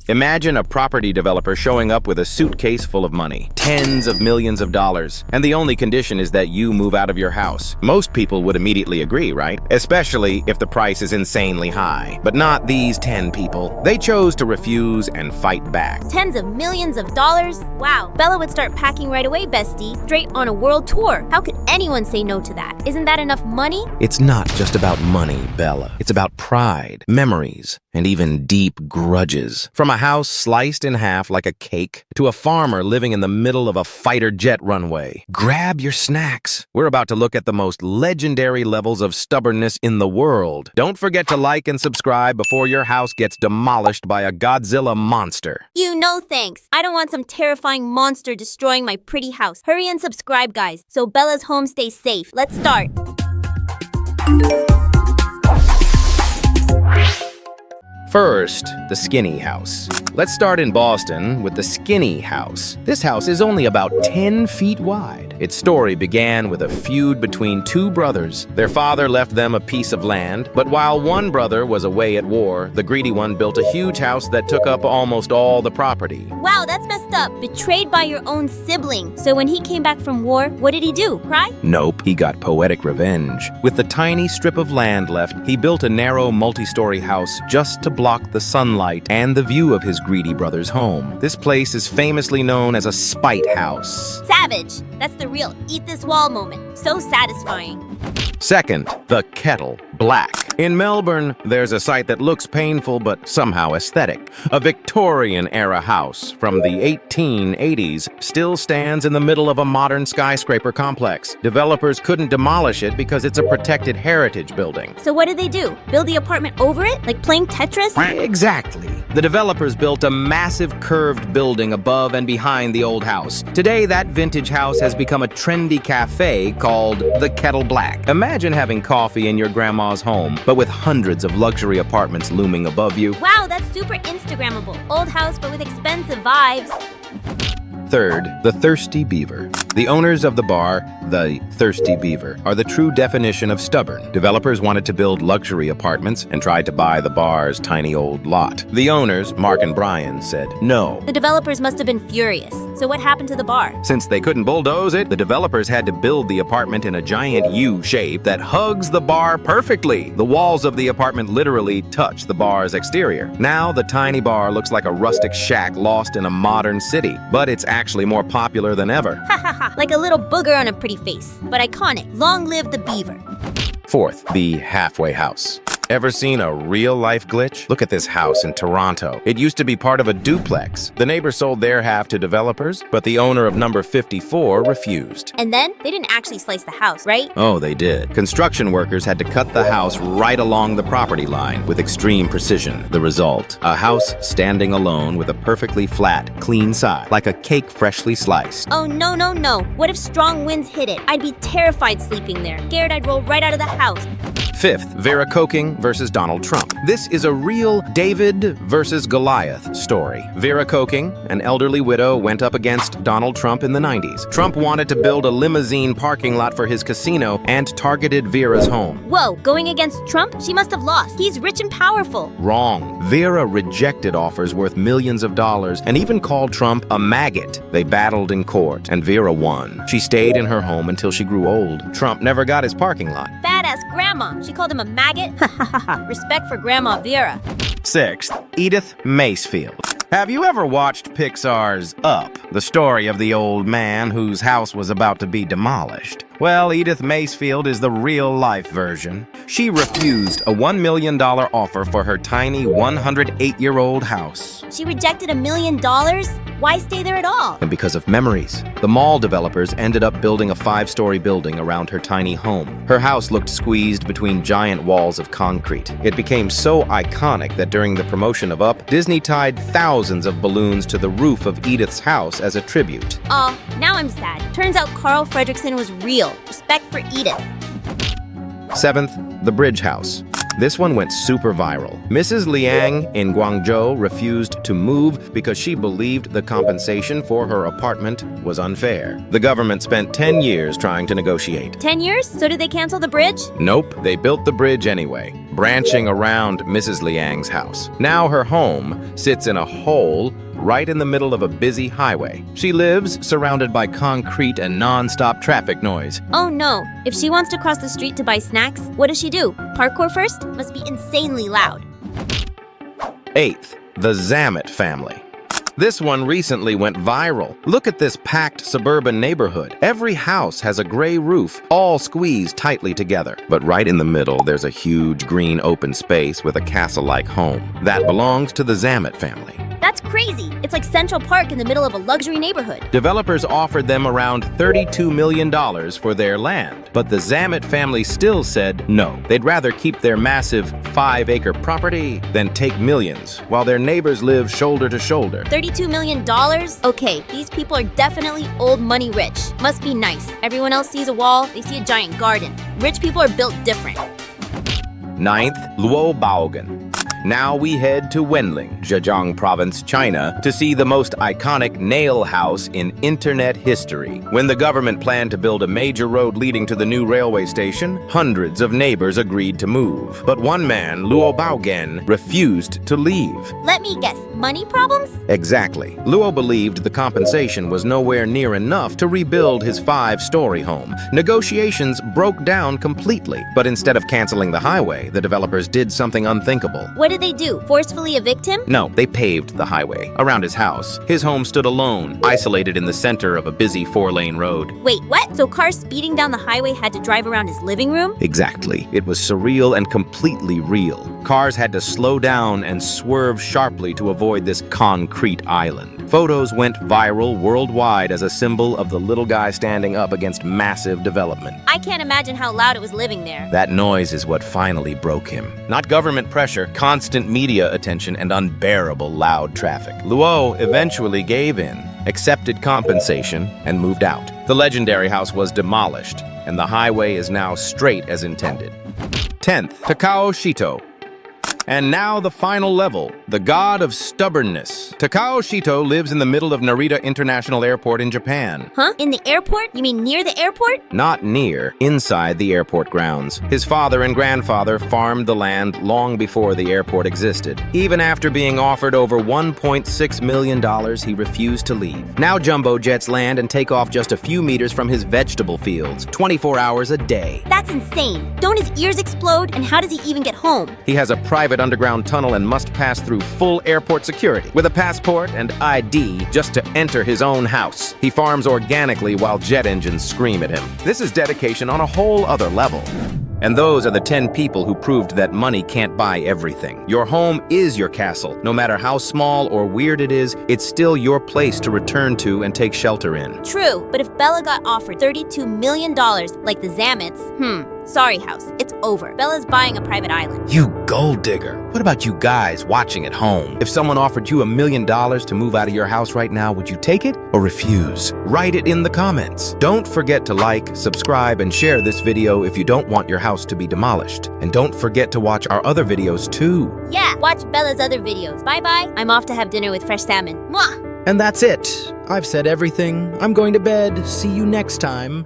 Imagine a property developer showing up with a suitcase full of money, tens of millions of dollars, and the only condition is that you move out of your house. Most people would immediately agree, right? Especially if the price is insanely high. But not these 10 people. They chose to refuse and fight back. Tens of millions of dollars? Wow. Bella would start packing right away, bestie. Straight on a world tour. How could anyone say no to that? Isn't that enough money? It's not just about money, Bella. It's about pride, memories, and even deep grudges. From a house sliced in half like a cake to a farmer living in the middle of a fighter jet runway. Grab your snacks. We're about to look at the most legendary levels of stubbornness in the world. Don't forget to like and subscribe before your house gets demolished by a Godzilla monster. You know thanks. I don't want some terrifying monster destroying my pretty house. Hurry and subscribe, guys, so Bella's home stays safe. Let's start. First, the skinny house. Let's start in Boston with the skinny house. This house is only about 10 feet wide. Its story began with a feud between two brothers. Their father left them a piece of land, but while one brother was away at war, the greedy one built a huge house that took up almost all the property. Wow, that's messed up. Betrayed by your own sibling. So when he came back from war, what did he do? Cry? Nope, he got poetic revenge. With the tiny strip of land left, he built a narrow multi-story house just to block the sunlight and the view of his greedy brother's home. This place is famously known as a spite house. Savage. That's the real eat this wall moment. So satisfying. Second, the kettle black. In Melbourne, there's a site that looks painful but somehow aesthetic. A Victorian-era house from the 1880s still stands in the middle of a modern skyscraper complex. Developers couldn't demolish it because it's a protected heritage building. So what did they do? Build the apartment over it? Like playing Tetris? Exactly. The developers built a massive curved building above and behind the old house. Today, that vintage house has become a trendy cafe called the Kettle Black. Imagine having coffee in your grandma's home, but with hundreds of luxury apartments looming above you. Wow, that's super Instagrammable. Old house, but with expensive vibes. Third, the Thirsty Beaver. The owners of the bar, the Thirsty Beaver, are the true definition of stubborn. Developers wanted to build luxury apartments and tried to buy the bar's tiny old lot. The owners, Mark and Brian, said no. The developers must have been furious. So what happened to the bar? Since they couldn't bulldoze it, the developers had to build the apartment in a giant U shape that hugs the bar perfectly. The walls of the apartment literally touch the bar's exterior. Now, the tiny bar looks like a rustic shack lost in a modern city, but it's actually more popular than ever. Ha ha ha, like a little booger on a pretty face. But iconic. Long live the beaver. Fourth, the halfway house. Ever seen a real-life glitch? Look at this house in Toronto. It used to be part of a duplex. The neighbor sold their half to developers, but the owner of number 54 refused. And then, they didn't actually slice the house, right? Oh, they did. Construction workers had to cut the house right along the property line with extreme precision. The result, a house standing alone with a perfectly flat, clean side, like a cake freshly sliced. Oh, no, no, no. What if strong winds hit it? I'd be terrified sleeping there. Scared I'd roll right out of the house. Fifth, Vera Coking versus Donald Trump. This is a real David versus Goliath story. Vera Coking, an elderly widow, went up against Donald Trump in the 90s. Trump wanted to build a limousine parking lot for his casino and targeted Vera's home. Whoa, going against Trump? She must have lost. He's rich and powerful. Wrong. Vera rejected offers worth millions of dollars and even called Trump a maggot. They battled in court, and Vera won. She stayed in her home until she grew old. Trump never got his parking lot. Badass grandma. She called him a maggot? Ha ha ha ha. Respect for Grandma Vera. Sixth, Edith Macefield. Have you ever watched Pixar's Up, the story of the old man whose house was about to be demolished? Well, Edith Macefield is the real-life version. She refused a $1 million offer for her tiny 108-year-old house. She rejected $1 million? Why stay there at all? And because of memories. The mall developers ended up building a 5-story building around her tiny home. Her house looked squeezed between giant walls of concrete. It became so iconic that during the promotion of Up, Disney tied thousands of balloons to the roof of Edith's house as a tribute. Oh, now I'm sad. Turns out Carl Fredricksen was real. Respect for Edith. Seventh, the Bridge House. This one went super viral. Mrs. Liang in Guangzhou refused to move because she believed the compensation for her apartment was unfair. The government spent 10 years trying to negotiate. 10 years? So did they cancel the bridge? Nope, they built the bridge anyway. branching around Mrs. Liang's house. Now her home sits in a hole right in the middle of a busy highway. She lives surrounded by concrete and non-stop traffic noise. Oh no, if she wants to cross the street to buy snacks, what does she do? Parkour first? Must be insanely loud. 8th, the Zamit family. This one recently went viral. Look at this packed suburban neighborhood. Every house has a gray roof, all squeezed tightly together. But right in the middle, there's a huge green open space with a castle-like home. That belongs to the Zamit family. That's crazy. It's like Central Park in the middle of a luxury neighborhood. Developers offered them around $32 million for their land, but the Zamit family still said no. They'd rather keep their massive 5-acre property than take millions, while their neighbors live shoulder to shoulder. $32 million? Okay, these people are definitely old money rich. Must be nice. Everyone else sees a wall, they see a giant garden. Rich people are built different. 9th, Luo Baogen. Now we head to Wenling, Zhejiang Province, China, to see the most iconic nail house in internet history. When the government planned to build a major road leading to the new railway station, hundreds of neighbors agreed to move. But one man, Luo Baogen, refused to leave. Let me guess, money problems? Exactly. Luo believed the compensation was nowhere near enough to rebuild his 5-story home. Negotiations broke down completely, but instead of canceling the highway, the developers did something unthinkable. What did they do? Forcefully evict him? No, they paved the highway around his house. His home stood alone, isolated in the center of a busy 4-lane road. Wait, what? So cars speeding down the highway had to drive around his living room? Exactly. It was surreal and completely real. Cars had to slow down and swerve sharply to avoid this concrete island. Photos went viral worldwide as a symbol of the little guy standing up against massive development. I can't imagine how loud it was living there. That noise is what finally broke him. Not government pressure, constant media attention, and unbearable loud traffic. Luo eventually gave in, accepted compensation, and moved out. The legendary house was demolished, and the highway is now straight as intended. 10th, Takao Shito. And now the final level, the god of stubbornness. Takao Shito lives in the middle of Narita International Airport in Japan. Huh? In the airport? You mean near the airport? Not near, inside the airport grounds. His father and grandfather farmed the land long before the airport existed. Even after being offered over $1.6 million, he refused to leave. Now jumbo jets land and take off just a few meters from his vegetable fields, 24 hours a day. That's insane. Don't his ears explode? And how does he even get home? He has a private underground tunnel and must pass through full airport security with a passport and ID just to enter his own house. He farms organically while jet engines scream at him. This is dedication on a whole other level. And those are the 10 people who proved that money can't buy everything. Your home is your castle. No matter how small or weird it is, it's still your place to return to and take shelter in. True, but if Bella got offered $32 million like the Zamits, sorry house, it's over. Bella's buying a private island. You gold digger. What about you guys watching at home? If someone offered you $1 million to move out of your house right now, would you take it or refuse? Write it in the comments. Don't forget to like, subscribe, and share this video if you don't want your house to be demolished. And don't forget to watch our other videos too. Yeah, watch Bella's other videos. Bye-bye. I'm off to have dinner with fresh salmon. Mwah! And that's it. I've said everything. I'm going to bed. See you next time.